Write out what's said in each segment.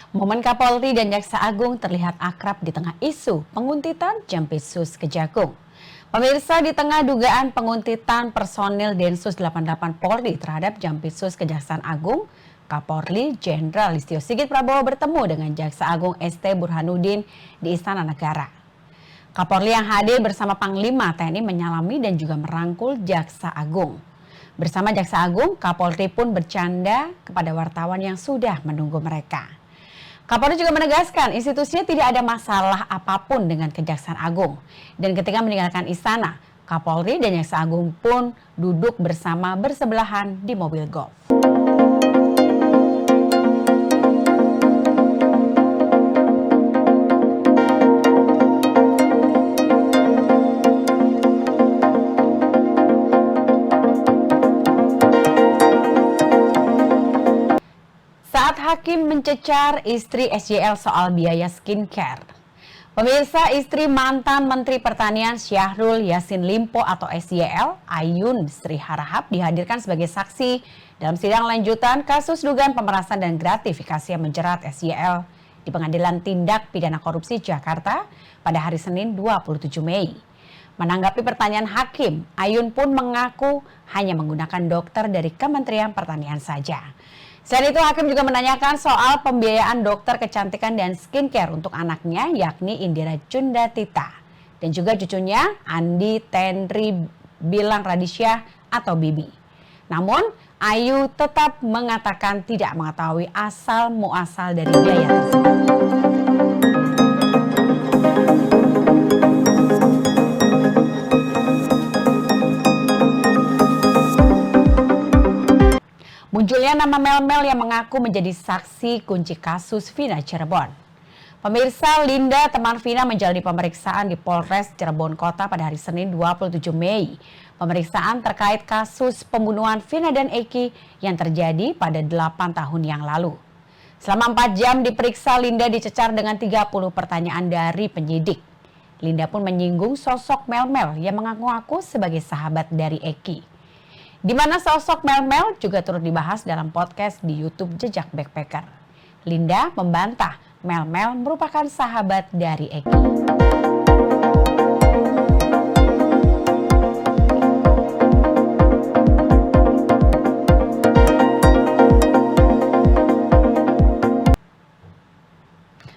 Momen Kapolri dan Jaksa Agung terlihat akrab di tengah isu penguntitan Jampitsus Kejagung. Pemirsa, di tengah dugaan penguntitan personil Densus 88 Polri terhadap Jampitsus Kejaksaan Agung, Kapolri Jenderal Listio Sigit Prabowo bertemu dengan Jaksa Agung ST Burhanuddin di Istana Negara. Kapolri yang hadir bersama Panglima TNI menyalami dan juga merangkul Jaksa Agung. Bersama Jaksa Agung, Kapolri pun bercanda kepada wartawan yang sudah menunggu mereka. Kapolri juga menegaskan institusinya tidak ada masalah apapun dengan Kejaksaan Agung. Dan ketika meninggalkan istana, Kapolri dan Jaksa Agung pun duduk bersama bersebelahan di mobil golf. Saat hakim mencecar istri SYL soal biaya skincare. Pemirsa, istri mantan Menteri Pertanian Syahrul Yassin Limpo atau SYL, Ayun Sri Harahap, dihadirkan sebagai saksi dalam sidang lanjutan kasus dugaan pemerasan dan gratifikasi yang menjerat SYL di Pengadilan Tindak Pidana Korupsi Jakarta pada hari Senin 27 Mei. Menanggapi pertanyaan hakim, Ayun pun mengaku hanya menggunakan dokter dari Kementerian Pertanian saja. Selain itu, hakim juga menanyakan soal pembiayaan dokter kecantikan dan skincare untuk anaknya, yakni Indira Cundatita, dan juga cucunya Andi Tenri Bilang Radisyah atau Bibi. Namun, Ayu tetap mengatakan tidak mengetahui asal muasal dari biaya tersebut. Munculnya nama Mel-Mel yang mengaku menjadi saksi kunci kasus Vina Cirebon. Pemirsa, Linda, teman Vina, menjalani pemeriksaan di Polres Cirebon Kota pada hari Senin 27 Mei. Pemeriksaan terkait kasus pembunuhan Vina dan Eki yang terjadi pada 8 tahun yang lalu. Selama 4 jam diperiksa, Linda dicecar dengan 30 pertanyaan dari penyidik. Linda pun menyinggung sosok Mel-Mel yang mengaku-ngaku sebagai sahabat dari Eki. Di mana sosok Mel-Mel juga turut dibahas dalam podcast di YouTube Jejak Backpacker. Linda membantah Mel-Mel merupakan sahabat dari Eki.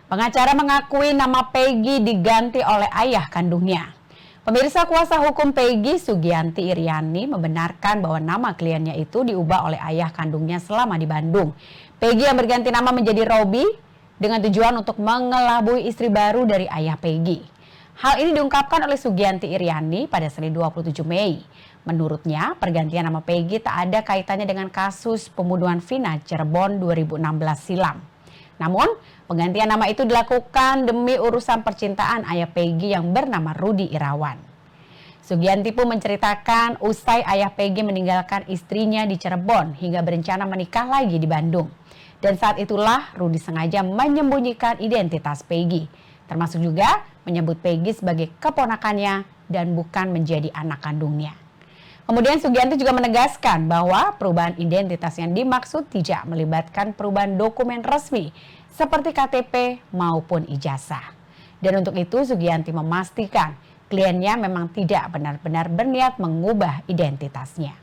Pengacara mengakui nama Peggy diganti oleh ayah kandungnya. Pemirsa, kuasa hukum Peggy, Sugianti Iriani, membenarkan bahwa nama kliennya itu diubah oleh ayah kandungnya selama di Bandung. Peggy yang berganti nama menjadi Robi dengan tujuan untuk mengelabui istri baru dari ayah Peggy. Hal ini diungkapkan oleh Sugianti Iriani pada Senin 27 Mei. Menurutnya, pergantian nama Peggy tak ada kaitannya dengan kasus pembunuhan Vina Cirebon 2016 silam. Namun, penggantian nama itu dilakukan demi urusan percintaan ayah Peggy yang bernama Rudi Irawan. Sugianti pun menceritakan usai ayah Peggy meninggalkan istrinya di Cirebon hingga berencana menikah lagi di Bandung. Dan saat itulah Rudi sengaja menyembunyikan identitas Peggy, termasuk juga menyebut Peggy sebagai keponakannya dan bukan menjadi anak kandungnya. Kemudian Sugianti juga menegaskan bahwa perubahan identitas yang dimaksud tidak melibatkan perubahan dokumen resmi seperti KTP maupun ijazah. Dan untuk itu Sugianti memastikan kliennya memang tidak benar-benar berniat mengubah identitasnya.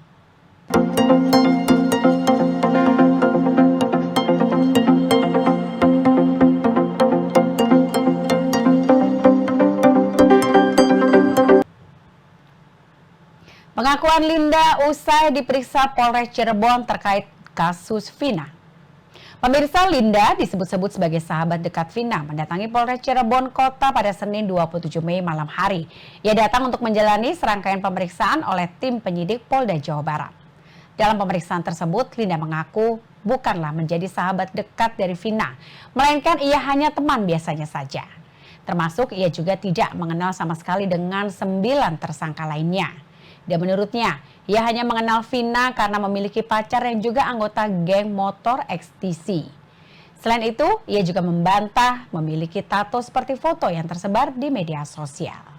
Pengakuan Linda usai diperiksa Polres Cirebon terkait kasus Vina. Pemirsa, Linda disebut-sebut sebagai sahabat dekat Vina mendatangi Polres Cirebon Kota pada Senin 27 Mei malam hari. Ia datang untuk menjalani serangkaian pemeriksaan oleh tim penyidik Polda Jawa Barat. Dalam pemeriksaan tersebut, Linda mengaku bukanlah menjadi sahabat dekat dari Vina, melainkan ia hanya teman biasanya saja. Termasuk ia juga tidak mengenal sama sekali dengan 9 tersangka lainnya. Dan menurutnya, ia hanya mengenal Vina karena memiliki pacar yang juga anggota geng motor XTC. Selain itu, ia juga membantah memiliki tato seperti foto yang tersebar di media sosial.